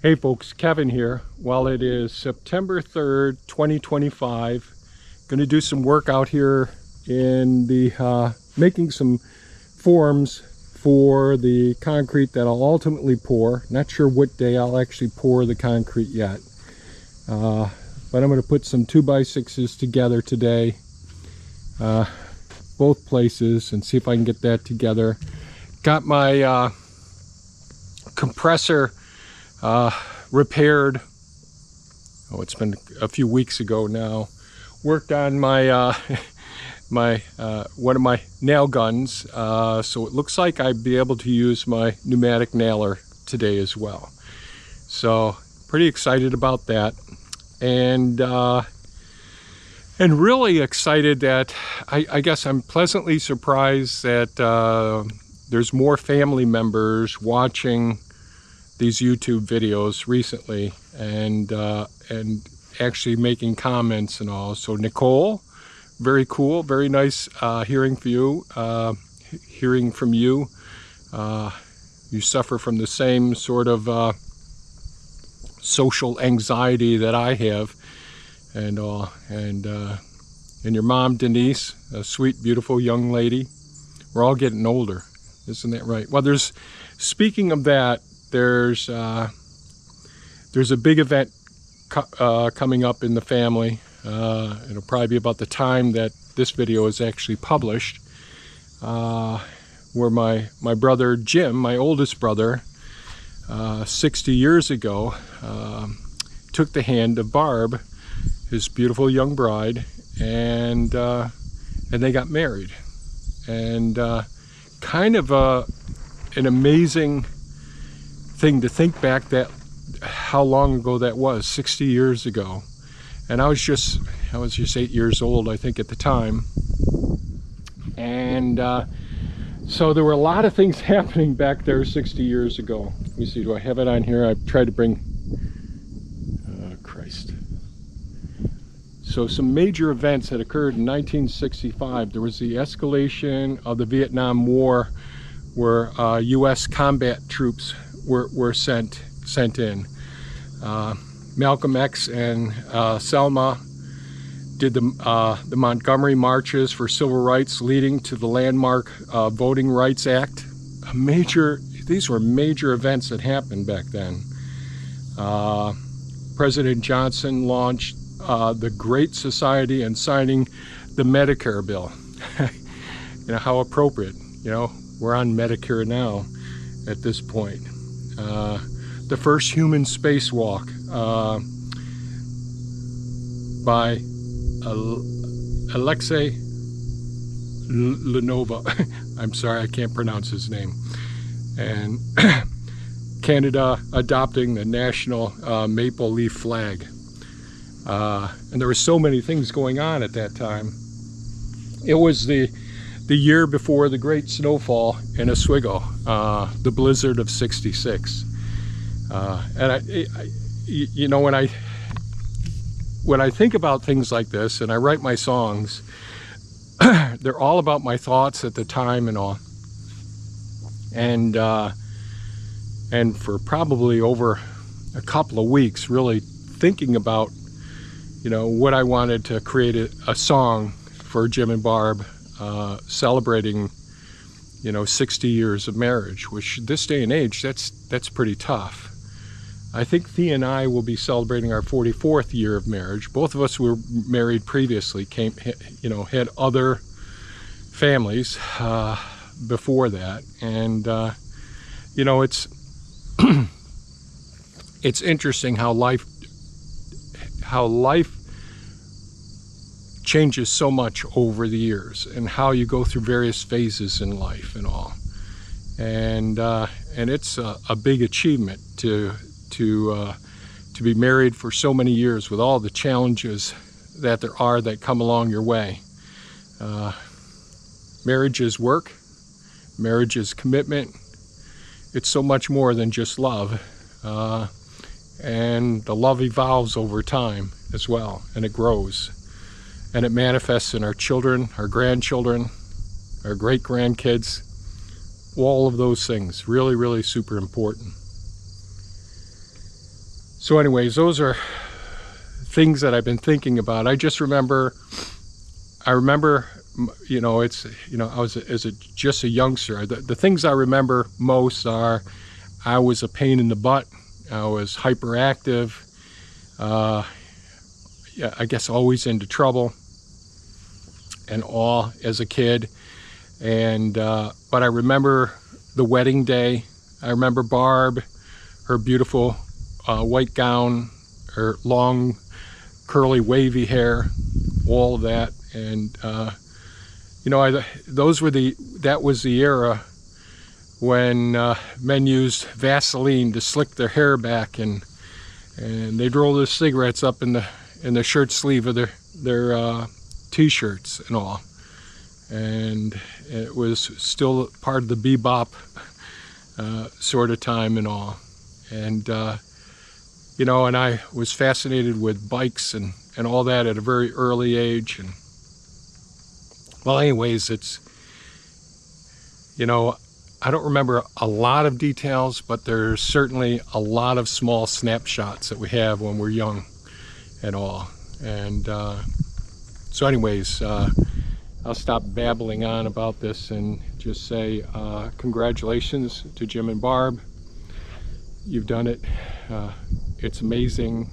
Hey folks, Kevin here. Well, it is September 3rd, 2025. Going to do some work out here in the making some forms for the concrete that I'll ultimately pour. Not sure what day I'll actually pour the concrete yet. But I'm going to put some 2x6s together today, both places, and see if I can get that together. Got my compressor repaired. Oh, it's been a few weeks ago now. Worked on my one of my nail guns, so it looks like I'd be able to use my pneumatic nailer today as well. So pretty excited about that, and really excited that I guess I'm pleasantly surprised that there's more family members watching these YouTube videos recently, and actually making comments and all. So Nicole, very cool, very nice hearing from you. You suffer from the same sort of social anxiety that I have, and all. And your mom Denise, a sweet, beautiful young lady. We're all getting older, isn't that right? Well, speaking of that, there's a big event coming up in the family. It'll probably be about the time that this video is actually published, where my brother Jim, my oldest brother, 60 years ago, took the hand of Barb, his beautiful young bride, and they got married. And kind of an amazing thing to think back that how long ago that was, 60 years ago. And I was just 8 years old, I think, at the time. And so there were a lot of things happening back there 60 years ago. Let me see, do I have it on here? I've tried to bring Christ. So some major events that occurred in 1965. There was the escalation of the Vietnam War, where U.S. combat troops were sent in. Malcolm X and Selma did the Montgomery marches for civil rights, leading to the landmark Voting Rights Act. These were major events that happened back then. President Johnson launched the Great Society and signing the Medicare bill. You know, how appropriate. You know, we're on Medicare now at this point. The first human spacewalk by Alexei Lenova. I'm sorry, I can't pronounce his name. And Canada adopting the national maple leaf flag. And there were so many things going on at that time. It was the year before the great snowfall in Oswego, the blizzard of '66. And you know, when I think about things like this and I write my songs, they're all about my thoughts at the time and all. And for probably over a couple of weeks, really thinking about, you know, what I wanted to create a song for Jim and Barb, celebrating, you know, 60 years of marriage, which this day and age, that's pretty tough. I think Thea and I will be celebrating our 44th year of marriage. Both of us were married previously, had other families before that, and you know, it's it's interesting how life changes so much over the years, and how you go through various phases in life and all. And it's a big achievement to be married for so many years, with all the challenges that come along your way. Marriage is work. Marriage is commitment. It's so much more than just love. And the love evolves over time as well, and it grows. And it manifests in our children, our grandchildren, our great-grandkids. All of those things, really, really super important. So anyways, those are things that I've been thinking about. I remember, you know, it's, you know, I was just a youngster. The things I remember most are I was a pain in the butt. I was hyperactive. Yeah, I guess always into trouble and all as a kid. And but I remember the wedding day. I remember Barb, her beautiful white gown, her long curly wavy hair, all of that. And you know, that was the era when men used Vaseline to slick their hair back, and they'd roll their cigarettes up in the shirt sleeve of their t-shirts and all. And it was still part of the bebop sort of time and all. And you know, and I was fascinated with bikes and all that at a very early age. And well, anyways, it's, you know, I don't remember a lot of details, but there's certainly a lot of small snapshots that we have when we're young and all. And so anyways, I'll stop babbling on about this and just say congratulations to Jim and Barb. You've done it. It's amazing,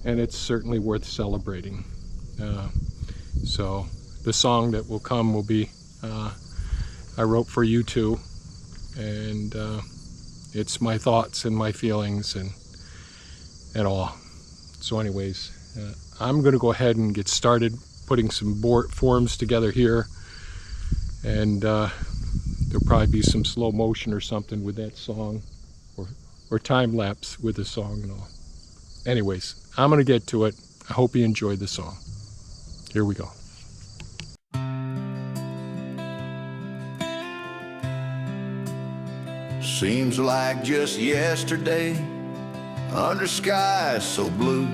and it's certainly worth celebrating. So the song that will come will be I wrote for you two, and it's my thoughts and my feelings and all. So anyways, I'm going to go ahead and get started putting some forms together here, and there'll probably be some slow motion or something with that song, or time lapse with the song and all. Anyways, I'm going to get to it. I hope you enjoyed the song. Here we go. Seems like just yesterday, under skies so blue,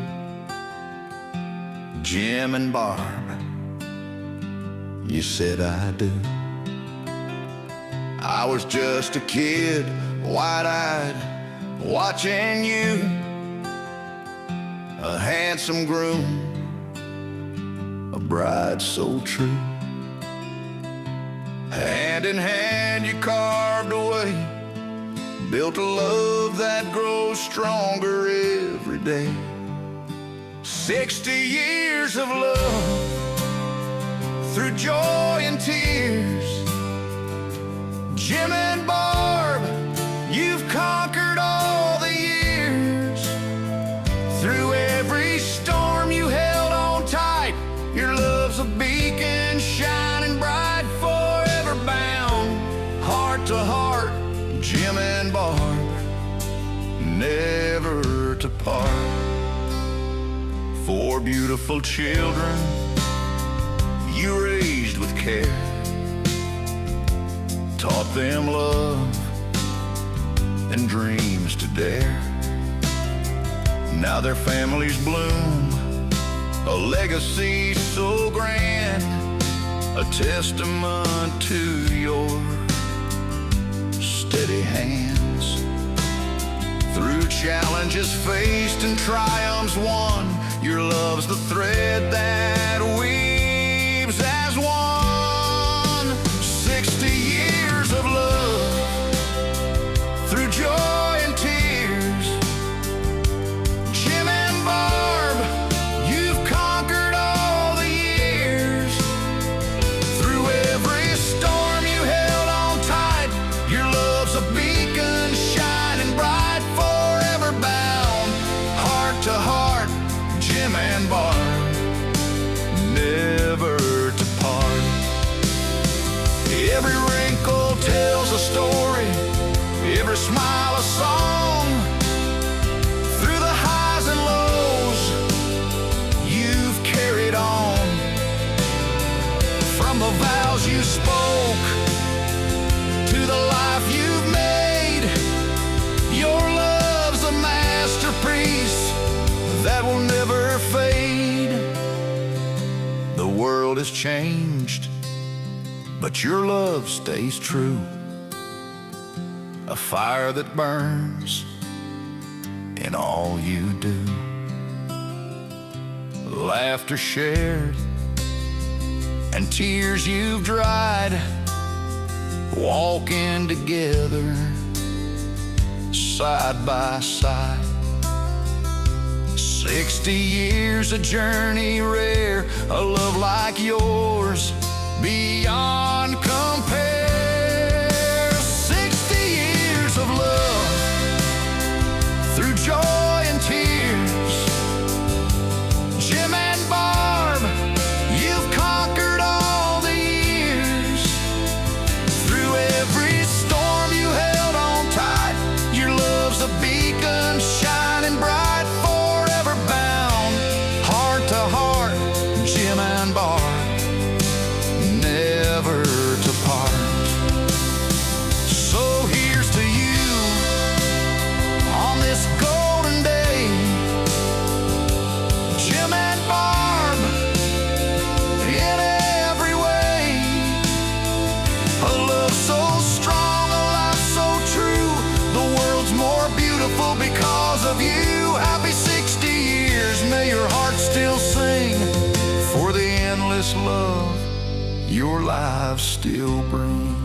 Jim and Barb, you said I do. I was just a kid, wide-eyed, watching you, a handsome groom, a bride so true. Hand in hand you carved away, built a love that grows stronger every day. 60 years of love, through joy and tears. Jim and Barb, you've conquered all the years. Through every storm you held on tight. Your love's a beacon shining bright, forever bound, heart to heart. Jim and Barb, never to part. 4 beautiful children you raised with care, taught them love and dreams to dare. Now their families bloom, a legacy so grand, a testament to your steady hands. Through challenges faced and triumphs won, your love's the thread that weaves as one. 60 years of love, through joy and tears. Jim and Barb, you've conquered all the years. Through every storm you held on tight. Your love's a beacon shining bright, forever bound, heart to heart. Jim and Barb, never to part. Every wrinkle tells a story, every smile a song. Through the highs and lows, you've carried on. From the vows you spoke to the life you've made, your love's a masterpiece that will never fade. The world has changed, but your love stays true. A fire that burns in in all you do. Laughter shared and tears you've dried, walking together side by side. 60 years, a journey rare, a love like yours beyond compare. 60 years of love through joy and tears. Jim and Barb, you've conquered all the years. Through every storm you held on tight, your love's a beacon shining bright, forever bound, heart to heart, Jim and Barb, never to part. So here's to you on this golden day, Jim and Barb, in every way. A love so strong, a life so true, the world's more beautiful because of you. Happy 60 years, may your heart still sing for the endless love your lives still bring.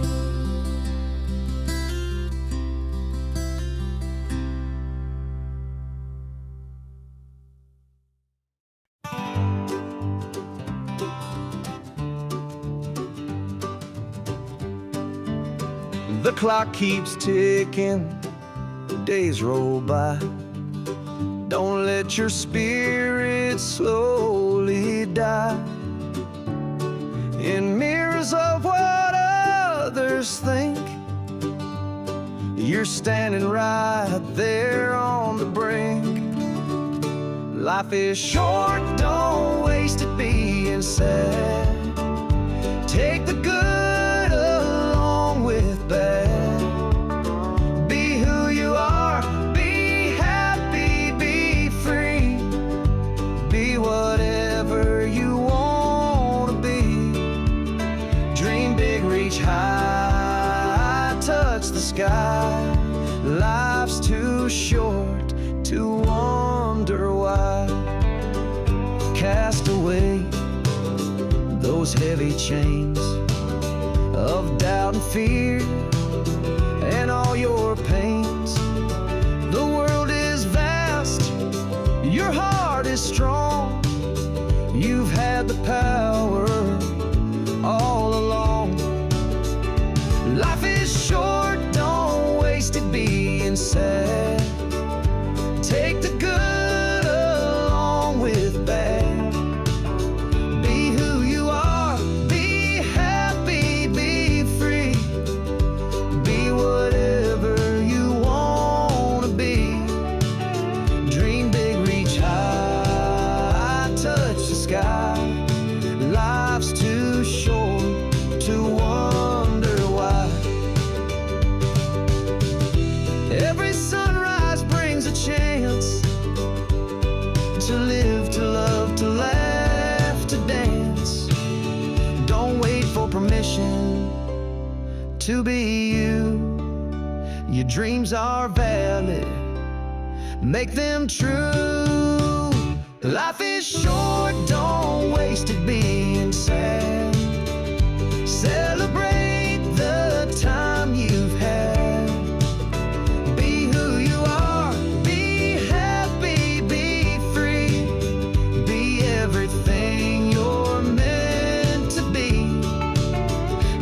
The clock keeps ticking, the days roll by. Don't let your spirit slowly die in mirrors of what others think. You're standing right there on the brink. Life is short, don't waste it being sad. Take the good along with bad. Be who you are, be happy, be free. Be whatever you want to be. Dream big, reach high, touch the sky. Life's too short to wonder why. Cast away those heavy chains of doubt and fear and all your pains. The world is vast, your heart is strong. You've had the power all along. Life is short, don't waste it being sad. Take the good along with bad. Be who you are, be happy, be free. Be whatever you want to be. Dream big, reach high, touch the sky. Life's too short to wonder why. Every sunrise brings a chance to live, to love, to laugh, to dance. Don't wait for permission to be you. Your dreams are valid, make them true. Life is short, don't waste it being sad. Celebrate the time you've had. Be who you are, be happy, be free. Be everything you're meant to be.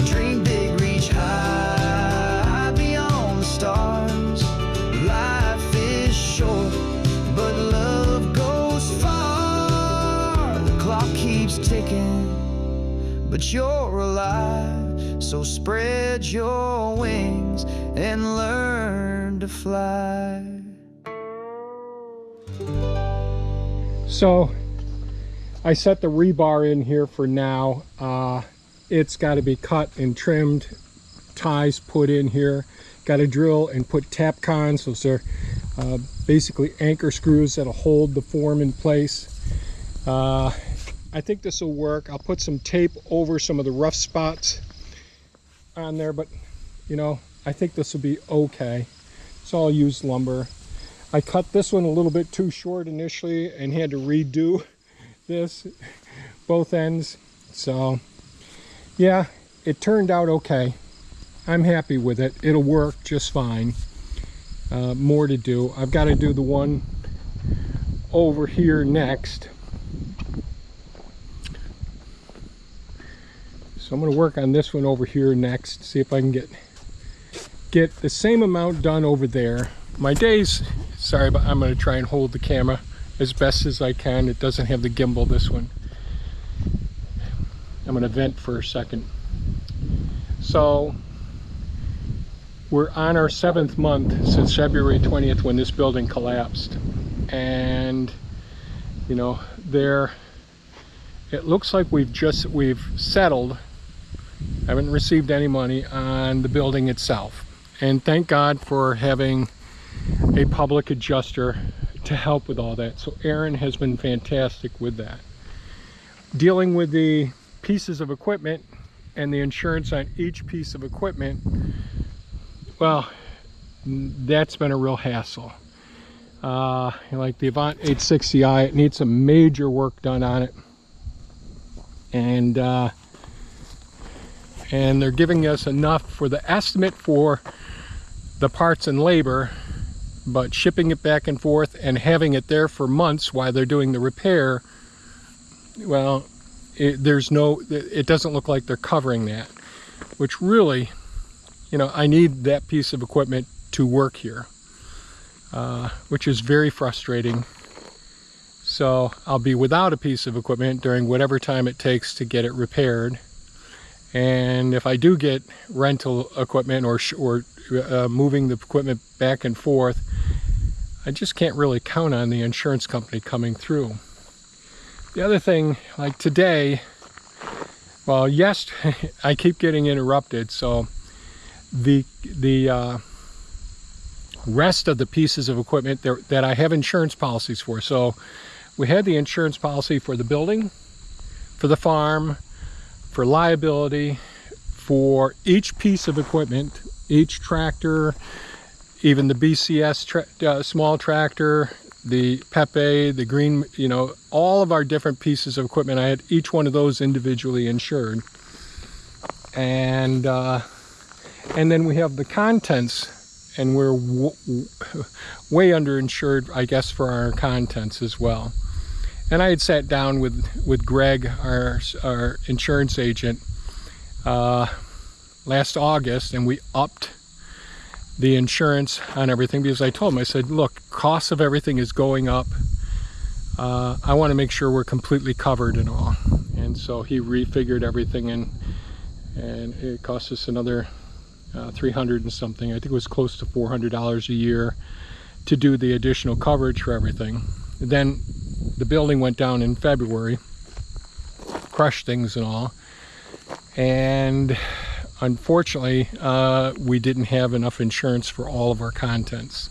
Dream big, reach high, beyond the stars. Life is short, but love goes far. The clock keeps ticking, but you're alive. So spread your wings and learn to fly. So I set the rebar in here for now. It's got to be cut and trimmed, ties put in here. Got to drill and put tap cons. Those are basically anchor screws that'll hold the form in place. I think this will work. I'll put some tape over some of the rough spots on there, but you know, I think this will be okay. So I'll use lumber. I cut this one a little bit too short initially and had to redo this, both ends. So yeah, it turned out okay. I'm happy with it. It'll work just fine. More to do. I've got to do the one over here next. So I'm going to work on this one over here next, see if I can get the same amount done over there. My days, sorry, but I'm going to try and hold the camera as best as I can. It doesn't have the gimbal, this one. I'm going to vent for a second. So we're on our 7th month since February 20th when this building collapsed. And you know, it looks like we've settled. I haven't received any money on the building itself. And thank God for having a public adjuster to help with all that. So Aaron has been fantastic with that. Dealing with the pieces of equipment and the insurance on each piece of equipment, well, that's been a real hassle. Like the Avant 860i, it needs some major work done on it. And they're giving us enough for the estimate for the parts and labor, but shipping it back and forth and having it there for months while they're doing the repair, well, it doesn't look like they're covering that, which really, you know, I need that piece of equipment to work here, which is very frustrating. So I'll be without a piece of equipment during whatever time it takes to get it repaired. And if I do get rental equipment or moving the equipment back and forth, I just can't really count on the insurance company coming through. The other thing, like today, well, yes, I keep getting interrupted, so the rest of the pieces of equipment that I have insurance policies for. So we had the insurance policy for the building, for the farm, for liability, for each piece of equipment, each tractor, even the BCS small tractor, the Pepe, the green, you know, all of our different pieces of equipment. I had each one of those individually insured. And then we have the contents, and we're way underinsured, I guess, for our contents as well. And I had sat down with Greg, our insurance agent, last August, and we upped the insurance on everything, because I told him, I said, look, cost of everything is going up. I want to make sure we're completely covered and all. And so he refigured everything, and it cost us another $300 and something. I think it was close to $400 a year to do the additional coverage for everything. Then the building went down in February, crushed things and all, and unfortunately we didn't have enough insurance for all of our contents,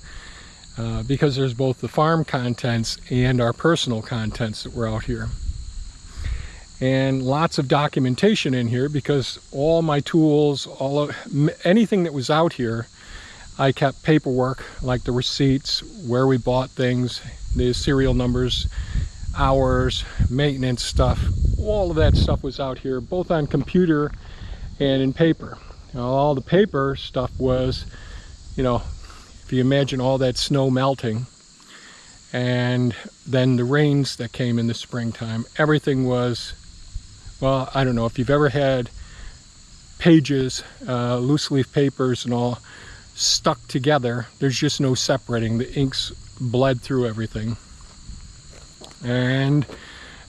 because there's both the farm contents and our personal contents that were out here, and lots of documentation in here, because all my tools, anything that was out here, I kept paperwork, like the receipts, where we bought things, the serial numbers, hours, maintenance stuff. All of that stuff was out here, both on computer and in paper. Now, all the paper stuff was, you know, if you imagine all that snow melting, and then the rains that came in the springtime, everything was, well, I don't know if you've ever had pages, loose leaf papers and all stuck together. There's just no separating. The inks bled through everything. And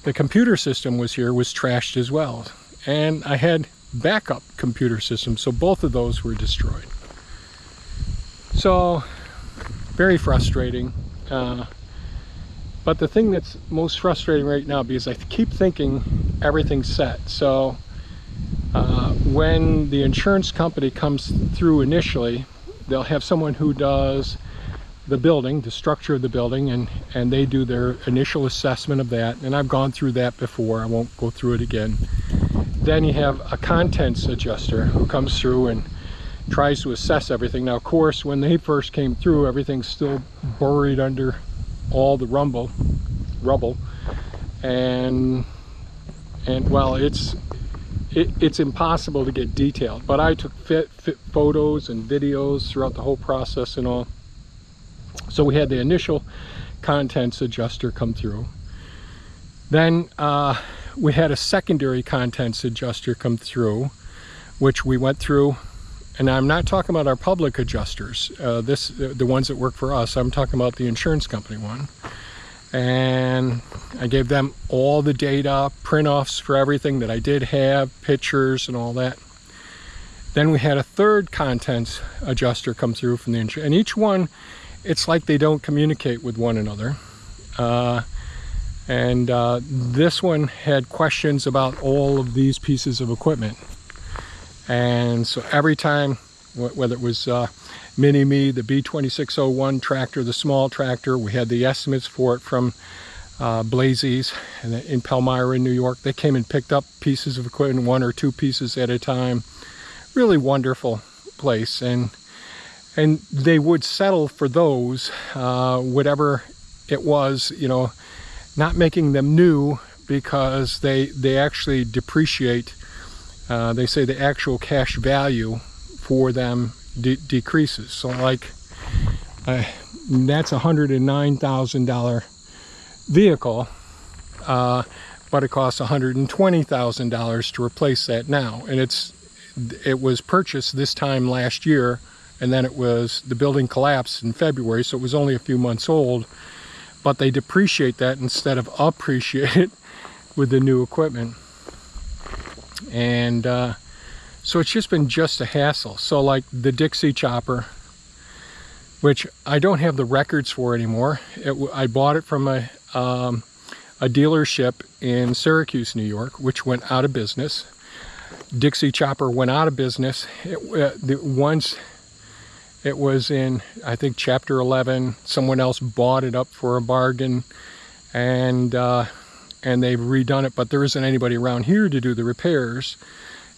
the computer system was trashed as well. And I had backup computer systems, so both of those were destroyed. So very frustrating. But the thing that's most frustrating right now, because I keep thinking everything's set. So when the insurance company comes through initially, they'll have someone who does the building, the structure of the building, and they do their initial assessment of that. And I've gone through that before, I won't go through it again. Then you have a contents adjuster who comes through and tries to assess everything. Now, of course, when they first came through, everything's still buried under all the rubble, and well, it's impossible to get detailed. But I took photos and videos throughout the whole process and all. So we had the initial contents adjuster come through. Then we had a secondary contents adjuster come through, which we went through. And I'm not talking about our public adjusters, the ones that work for us. I'm talking about the insurance company one. And I gave them all the data, print-offs for everything that I did have, pictures and all that. Then we had a third contents adjuster come through from the insurance. And each one, it's like they don't communicate with one another. This one had questions about all of these pieces of equipment. And so every time, whether it was Mini-Me, the B2601 tractor, the small tractor, we had the estimates for it from Blazy's in Palmyra in New York. They came and picked up pieces of equipment, 1 or 2 pieces at a time. Really wonderful place. And they would settle for those, whatever it was, you know, not making them new, because they actually depreciate. They say the actual cash value for them decreases. So like that's a $109,000 vehicle, but it costs $120,000 to replace that now. And it was purchased this time last year, and then the building collapsed in February, so it was only a few months old. But they depreciate that instead of appreciate it with the new equipment. And so it's just been a hassle. So like the Dixie chopper, which I don't have the records for anymore. I bought it from a dealership in Syracuse, New York, which went out of business. Dixie chopper went out of business. Once it was in, I think, Chapter 11. Someone else bought it up for a bargain, and they've redone it, but there isn't anybody around here to do the repairs.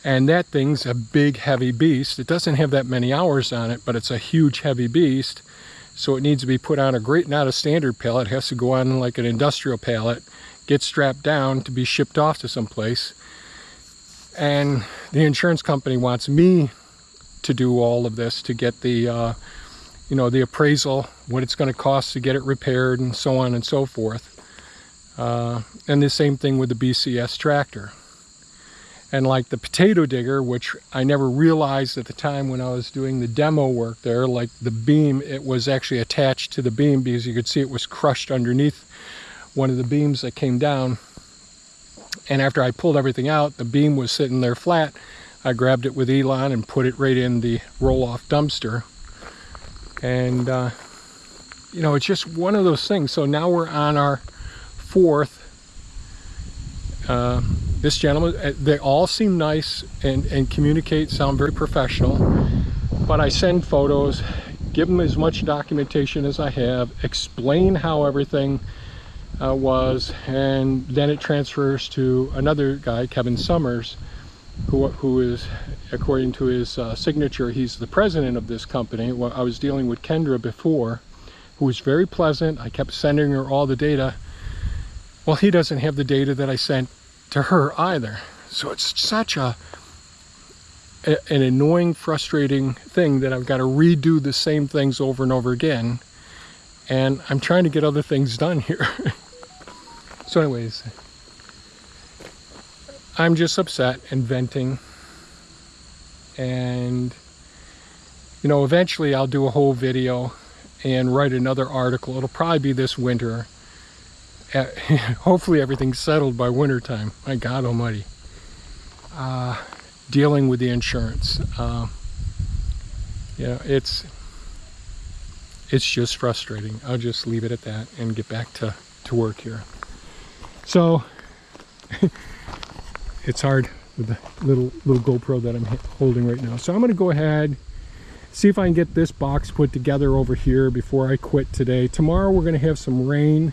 And that thing's a big, heavy beast. It doesn't have that many hours on it, but it's a huge, heavy beast. So it needs to be put on not a standard pallet. It has to go on like an industrial pallet, get strapped down to be shipped off to someplace. And the insurance company wants me to do all of this, to get the the appraisal, what it's going to cost to get it repaired, and so on and so forth. And the same thing with the BCS tractor. And like the potato digger, which I never realized at the time when I was doing the demo work there, like the beam, it was actually attached to the beam, because you could see it was crushed underneath one of the beams that came down. And after I pulled everything out, the beam was sitting there flat. I grabbed it with Elon and put it right in the roll-off dumpster. And, it's just one of those things. So now we're on our 4th. This gentleman, they all seem nice and communicate, sound very professional. But I send photos, give them as much documentation as I have, explain how everything was, and then it transfers to another guy, Kevin Summers, who is, according to his signature, he's the president of this company. Well, I was dealing with Kendra before, who was very pleasant. I kept sending her all the data. Well, he doesn't have the data that I sent to her either. So it's such an annoying, frustrating thing that I've got to redo the same things over and over again. And I'm trying to get other things done here. So anyways, I'm just upset and venting. And, eventually I'll do a whole video and write another article. It'll probably be this winter. Hopefully everything's settled by winter time. My God almighty. Dealing with the insurance. It's just frustrating. I'll just leave it at that and get back to work here. So it's hard with the little GoPro that I'm holding right now. So I'm going to go ahead, see if I can get this box put together over here before I quit today. Tomorrow we're going to have some rain.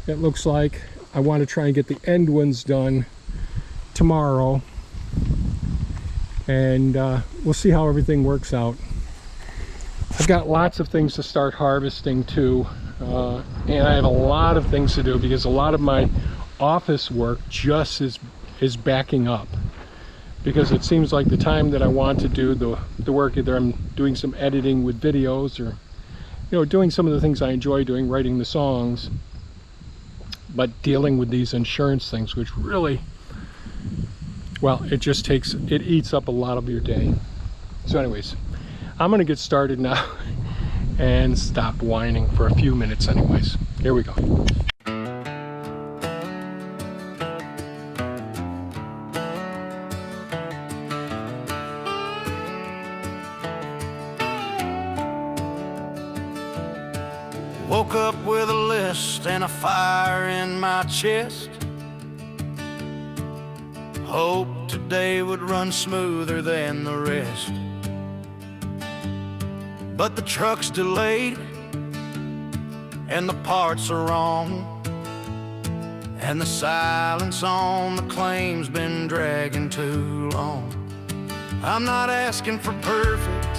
It looks like I want to try and get the end ones done tomorrow. and we'll see how everything works out. I've got lots of things to start harvesting too, and I have a lot of things to do because a lot of my office work just is backing up, because it seems like the time that I want to do the work, either I'm doing some editing with videos or, you know, doing some of the things I enjoy doing, writing the songs, but dealing with these insurance things, which really, well, it eats up a lot of your day. So anyways, I'm gonna get started now and stop whining for a few minutes anyways. Here we go. Woke up with a list and a fire in my chest. Hope today would run smoother than the rest. But the truck's delayed and the parts are wrong, and the silence on the claim's been dragging too long. I'm not asking for perfect,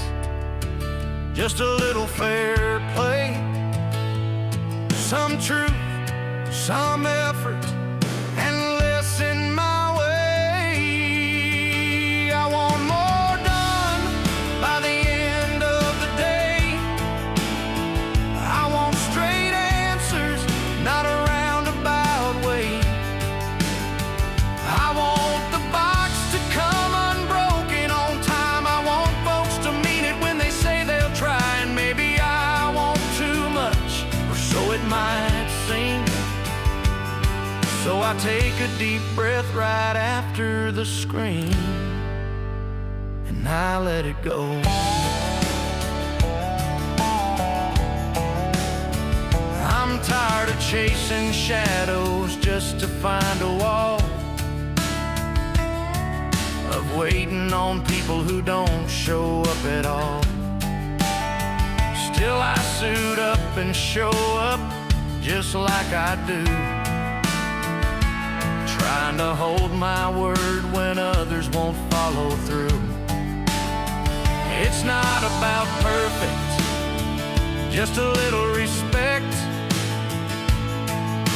just a little fair play. Some truth, some effort, and listen my way. I want more done by the end of the day. I want straight answers, not a roundabout way. I want the box to come unbroken on time. I want folks to mean it when they say they'll try. And maybe I want too much, or so it might seem. So I take a deep breath right after the scream, and I let it go. I'm tired of chasing shadows just to find a wall, of waiting on people who don't show up at all. Still I suit up and show up just like I do, trying to hold my word when others won't follow through. It's not about perfect, just a little respect,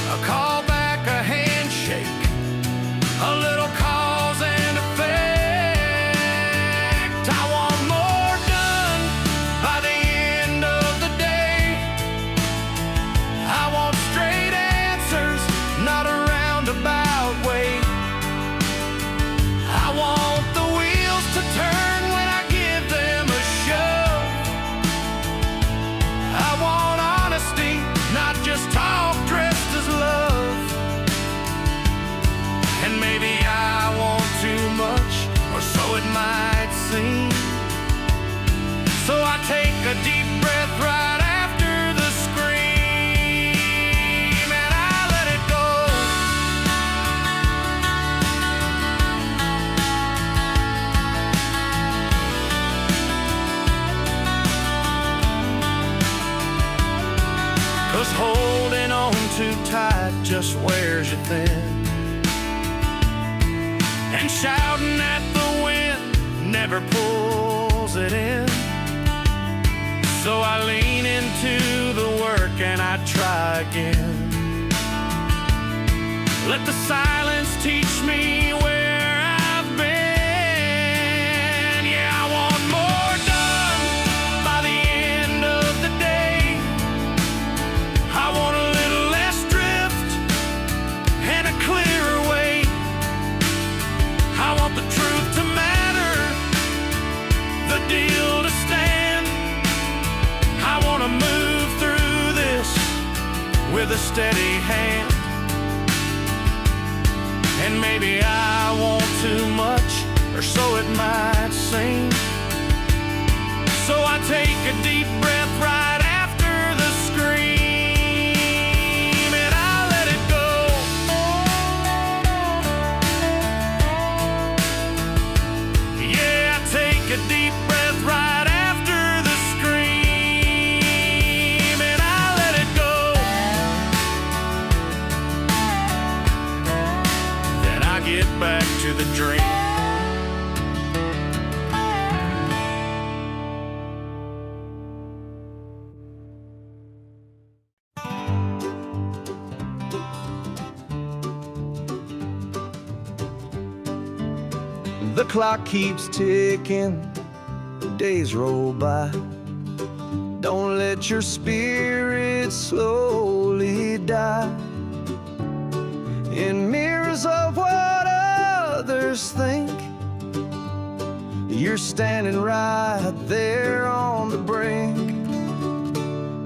a call back, a handshake, a little cause and effect. I want more done by the end of the day. I want straight answers, not a roundabout way. I want the wheels to turn when I give them a shove. I want honesty, not just talk dressed as love. And maybe I want too much, or so it might seem. So I take a deep breath right after the scream, and I let it go. 'Cause holding on too tight just wears you thin, and shouting at the wind never pulls it in. So I lean into the work and I try again. Let the silence teach me where I've been. Yeah, I want more done by the end of the day. I want a little less drift and a clearer way. I want the truth to matter, the deal to stand. I want to move through this with a steady hand. And maybe I want too much, or so it might seem. So I take a deep breath right after the scream, and I let it go. Yeah, I take a deep breath right after the scream, and I let it go. Then I get back to the dream. The clock keeps ticking, the days roll by. Don't let your spirit slowly die in mirrors of what others think. You're standing right there on the brink.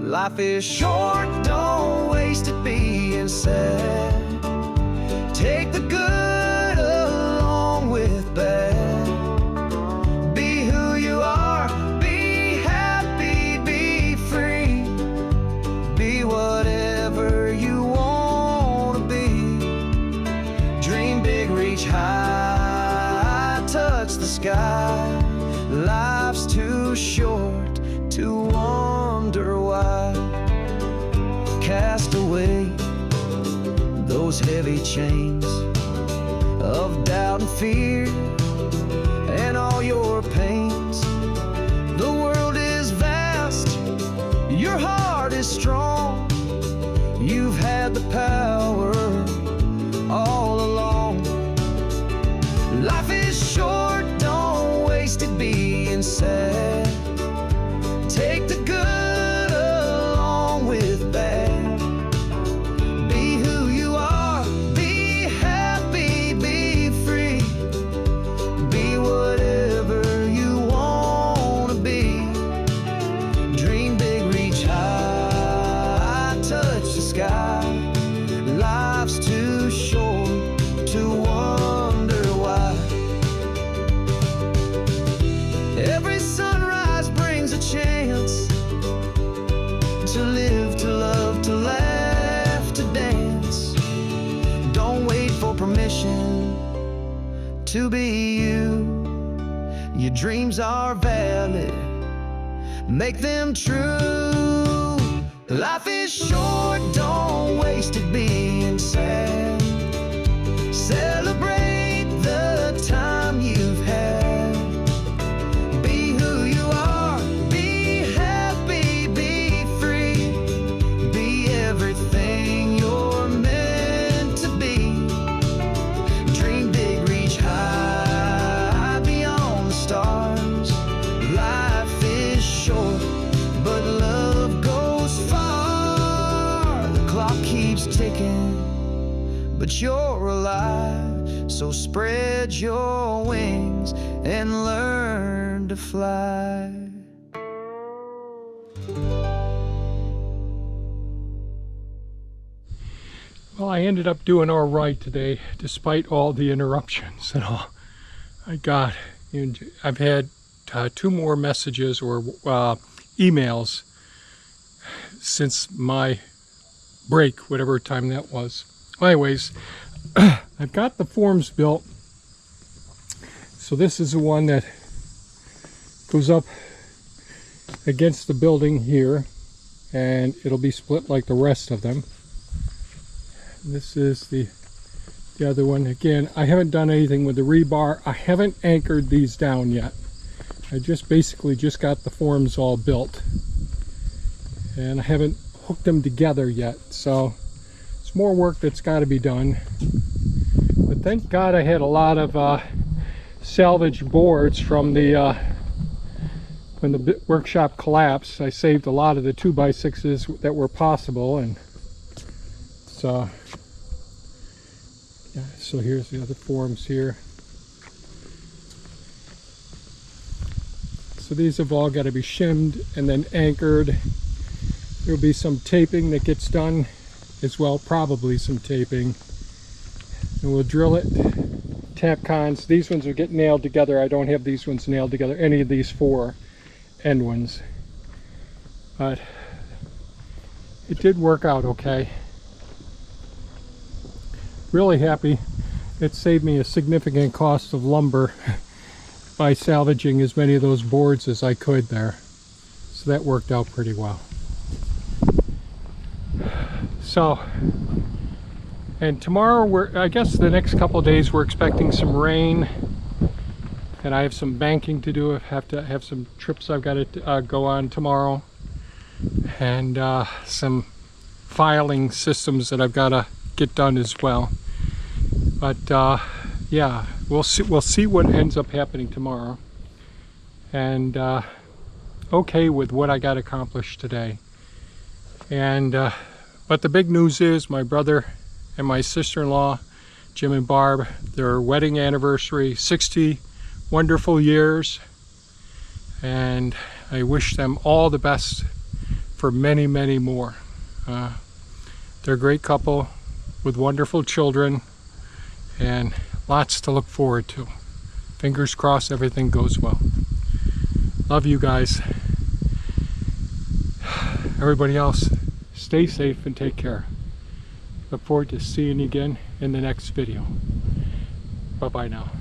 Life is short, don't waste it being sad. Take the good along with bad. Be who you are, be happy, be free. Be whatever you want to be. Dream big, reach high, touch the sky. Life's too short to wonder why. Cast away those heavy chains of doubt and fear and all your pains. The world is vast, your heart is strong. You've had the power all along. Life is short, don't waste it being sad. Take the good along with bad. Be who you are, be happy, be free. Be whatever you want to be. Dream big, reach high, touch the sky. Life's too short to wonder why. Every sunrise brings a chance to live, to love, to laugh, to dance. Don't wait for permission to be you. Your dreams are valid, make them true. Life is short, don't waste it being sad. Celebrate the time you've had. Be who you are, be happy, be free. Be everything you're meant to be. Dream big, reach high, beyond the stars. Life is short, but love goes far. The clock keeps ticking, but you're alive. So spread your wings and learn to fly. Well, I ended up doing all right today, despite all the interruptions and all I got. And I've had 2 more messages or emails since my break, whatever time that was. Well, anyways, I've got the forms built. So this is the one that goes up against the building here, and it'll be split like the rest of them. This is the other one. Again, I haven't done anything with the rebar. I haven't anchored these down yet. I just basically just got the forms all built, and I haven't hooked them together yet. So it's more work that's got to be done. But thank God I had a lot of salvage boards from the when the workshop collapsed. I saved a lot of the 2x6s that were possible, and so yeah. So here's the other forms here. So these have all got to be shimmed and then anchored. There'll be some taping that gets done as well, probably some taping. And we'll drill it, tap cons. These ones will get nailed together. I don't have these ones nailed together, any of these 4 end ones. But it did work out okay. Really happy. It saved me a significant cost of lumber by salvaging as many of those boards as I could there. So that worked out pretty well. So, and tomorrow, I guess the next couple of days we're expecting some rain, and I have some banking to do. I have to have some trips I've got to go on tomorrow, and some filing systems that I've got to get done as well. But yeah, we'll see what ends up happening tomorrow. And okay with what I got accomplished today. And but the big news is my brother and my sister-in-law, Jim and Barb, their wedding anniversary, 60 wonderful years. And I wish them all the best for many, many more. They're a great couple with wonderful children and lots to look forward to. Fingers crossed everything goes well. Love you guys. Everybody else, stay safe and take care. Look forward to seeing you again in the next video. Bye-bye now.